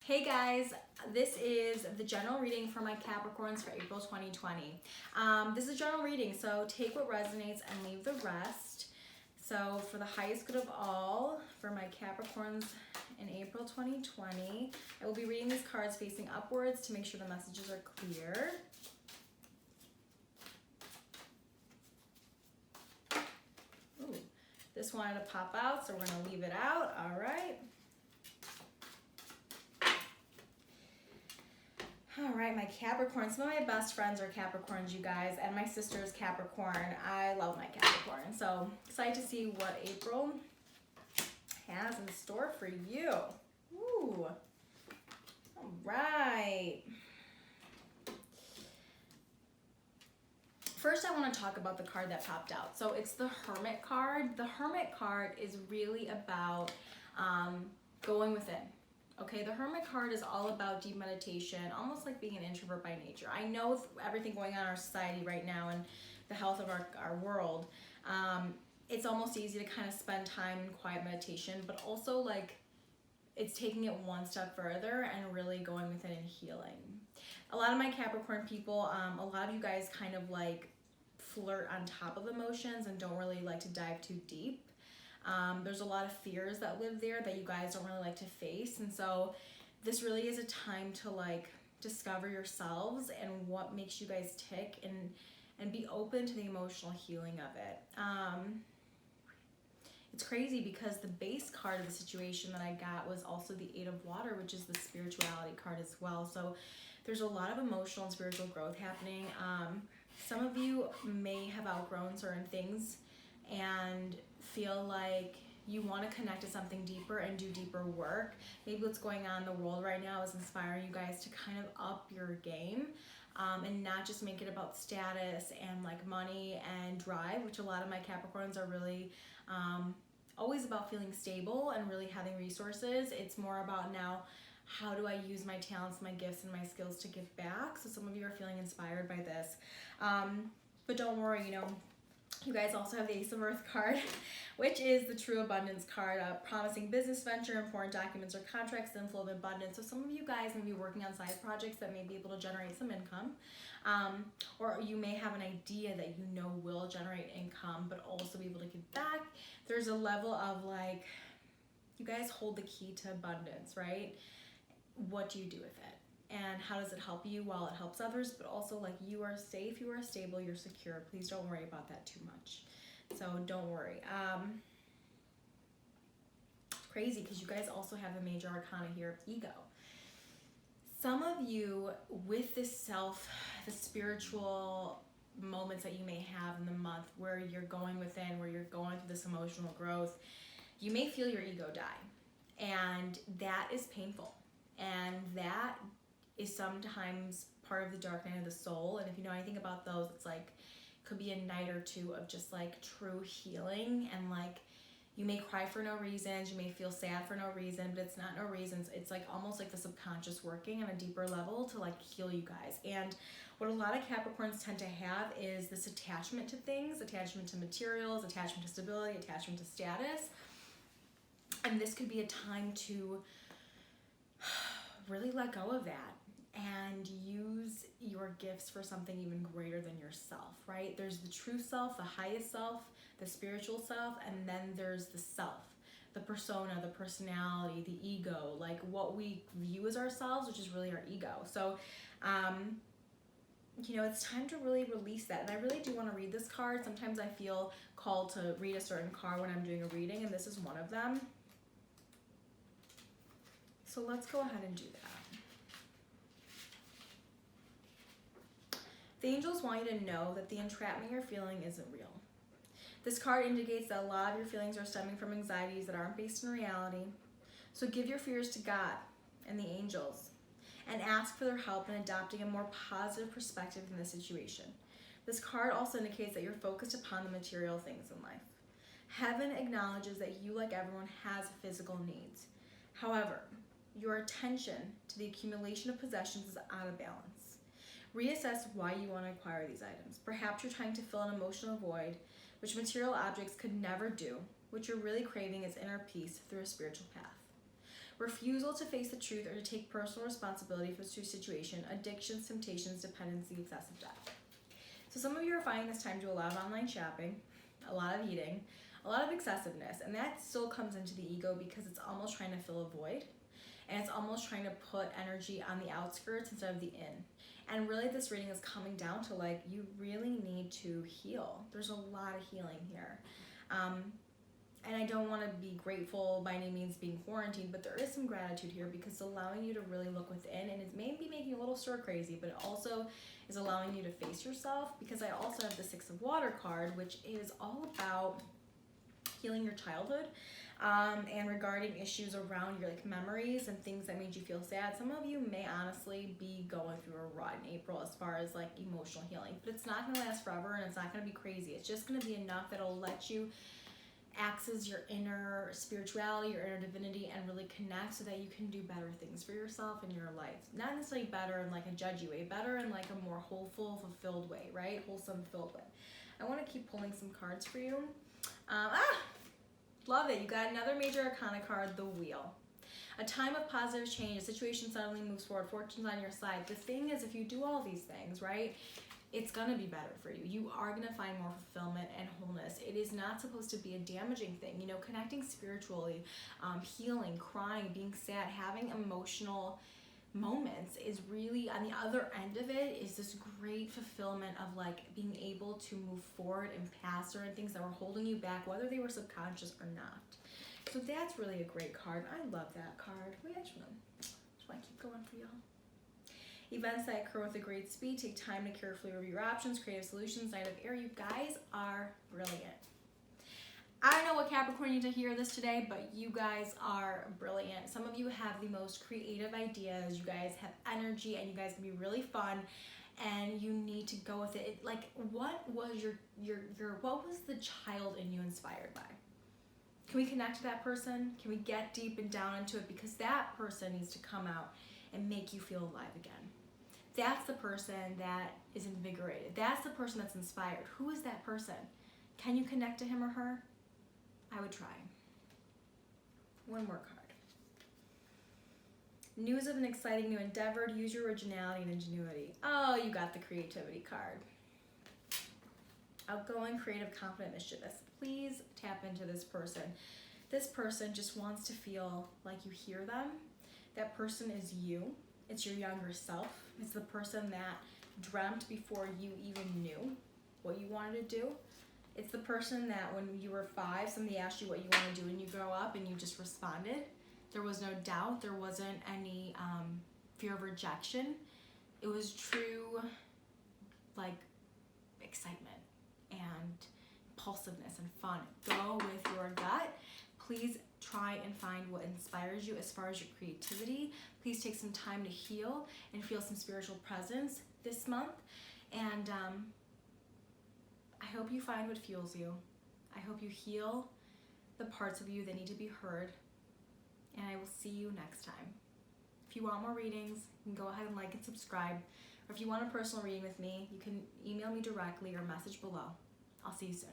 Hey guys, this is the general reading for my Capricorns for April 2020. This is a general reading, so take what resonates and leave the rest. So for the highest good of all, for my Capricorns in April 2020, I will be reading these cards facing upwards to make sure the messages are clear. Ooh, this wanted to pop out, so we're going to leave it out. All right. All right, my Capricorn. Some of my best friends are Capricorns, you guys, and my sister is Capricorn. I love my Capricorn. So excited to see what April has in store for you. Ooh. All right. First, I want to talk about the card that popped out. So it's the Hermit card. The Hermit card is really about going within. Okay, the Hermit card is all about deep meditation, almost like being an introvert by nature. I know with everything going on in our society right now and the health of our world, it's almost easy to kind of spend time in quiet meditation, but also like it's taking it one step further and really going within and healing. A lot of my Capricorn people, a lot of you guys kind of like flirt on top of emotions and don't really like to dive too deep. There's a lot of fears that live there that you guys don't really like to face, and so this really is a time to like discover yourselves and what makes you guys tick and be open to the emotional healing of it. It's crazy because the base card of the situation that I got was also the Eight of Water, which is the spirituality card as well. So there's a lot of emotional and spiritual growth happening. Some of you may have outgrown certain things and feel like you want to connect to something deeper and do deeper work. Maybe what's going on in the world right now is inspiring you guys to kind of up your game and not just make it about status and like money and drive, which a lot of my Capricorns are really always about feeling stable and really having resources. It's more about now, how do I use my talents, my gifts, and my skills to give back? So some of you are feeling inspired by this. But don't worry, you guys also have the Ace of Earth card, which is the true abundance card, promising business venture, important documents or contracts, inflow of abundance. So some of you guys may be working on side projects that may be able to generate some income, or you may have an idea that you know will generate income, but also be able to give back. There's a level of like, you guys hold the key to abundance, right? What do you do with it? And how does it help you while it helps others? But also like you are safe, you are stable, you're secure. Please don't worry about that too much. So don't worry. Crazy because you guys also have a major arcana here of ego. Some of you with this the spiritual moments that you may have in the month where you're going within, where you're going through this emotional growth, you may feel your ego die. And that is painful. And that is sometimes part of the dark night of the soul. And if you know anything about those, it's like could be a night or two of just like true healing, and like you may cry for no reasons, you may feel sad for no reason, but it's not no reasons. It's like almost like the subconscious working on a deeper level to like heal you guys. And what a lot of Capricorns tend to have is this attachment to things, attachment to materials, attachment to stability, attachment to status. And this could be a time to really let go of that and use your gifts for something even greater than yourself, right? There's the true self, the highest self, the spiritual self, and then there's the self, the persona, the personality, the ego, like what we view as ourselves, which is really our ego. So, it's time to really release that. And I really do want to read this card. Sometimes I feel called to read a certain card when I'm doing a reading, and this is one of them. So let's go ahead and do that. The angels want you to know that the entrapment you're feeling isn't real. This card indicates that a lot of your feelings are stemming from anxieties that aren't based in reality. So give your fears to God and the angels and ask for their help in adopting a more positive perspective in this situation. This card also indicates that you're focused upon the material things in life. Heaven acknowledges that you, like everyone, has physical needs. However, your attention to the accumulation of possessions is out of balance. Reassess why you want to acquire these items. Perhaps you're trying to fill an emotional void, which material objects could never do. What you're really craving is inner peace through a spiritual path. refusal to face the truth or to take personal responsibility for the situation, addictions, temptations, dependency, excessive debt. So some of you are finding this time to do a lot of online shopping, a lot of eating, a lot of excessiveness, and that still comes into the ego because it's almost trying to fill a void, and it's almost trying to put energy on the outskirts instead of the in. And really this reading is coming down to like, you really need to heal. There's a lot of healing here. And I don't want to be grateful by any means being quarantined, but there is some gratitude here because it's allowing you to really look within, and it's maybe making you a little stir crazy, but it also is allowing you to face yourself, because I also have the Six of Water card, which is all about healing your childhood and regarding issues around your like memories and things that made you feel sad. Some of you may honestly be going through a rut in April as far as like emotional healing, but it's not going to last forever, and it's not going to be crazy. It's just going to be enough that'll let you access your inner spirituality, your inner divinity, and really connect so that you can do better things for yourself in your life. Not necessarily better in like a judgy way, better in like a more hopeful, fulfilled way, right? Wholesome, filled way. I want to keep pulling some cards for you. Love it. You got another major arcana card, the Wheel. A time of positive change, a situation suddenly moves forward, fortune's on your side. The thing is, if you do all these things, right, it's gonna be better for you. You are gonna find more fulfillment and wholeness. It is not supposed to be a damaging thing. You know, connecting spiritually, healing, crying, being sad, having emotional moments is really, on the other end of it, is this great fulfillment of like being able to move forward and past certain things that were holding you back, whether they were subconscious or not. So that's really a great card. I love that card. We actually just want to keep going for y'all. Events that occur with a great speed. Take time to carefully review your options. Creative solutions. Knight of Air. You guys are brilliant. I don't know what Capricorn needs to hear this today, but you guys are brilliant. Some of you have the most creative ideas. You guys have energy, and you guys can be really fun, and you need to go with it. Like, what was what was the child in you inspired by? Can we connect to that person? Can we get deep and down into it? Because that person needs to come out and make you feel alive again. That's the person that is invigorated. That's the person that's inspired. Who is that person? Can you connect to him or her? I would try. One more card. News of an exciting new endeavor. Use your originality and ingenuity. Oh, you got the creativity card. Outgoing, creative, confident, mischievous. Please tap into this person. This person just wants to feel like you hear them. That person is you. It's your younger self. It's the person that dreamt before you even knew what you wanted to do. It's the person that when you were 5, somebody asked you what you want to do when you grow up, and you just responded. There was no doubt. There wasn't any fear of rejection. It was true, like, excitement and impulsiveness and fun. Go with your gut. Please try and find what inspires you as far as your creativity. Please take some time to heal and feel some spiritual presence this month. And I hope you find what fuels you. I hope you heal the parts of you that need to be heard. And I will see you next time. If you want more readings, you can go ahead and like and subscribe. Or if you want a personal reading with me, you can email me directly or message below. I'll see you soon.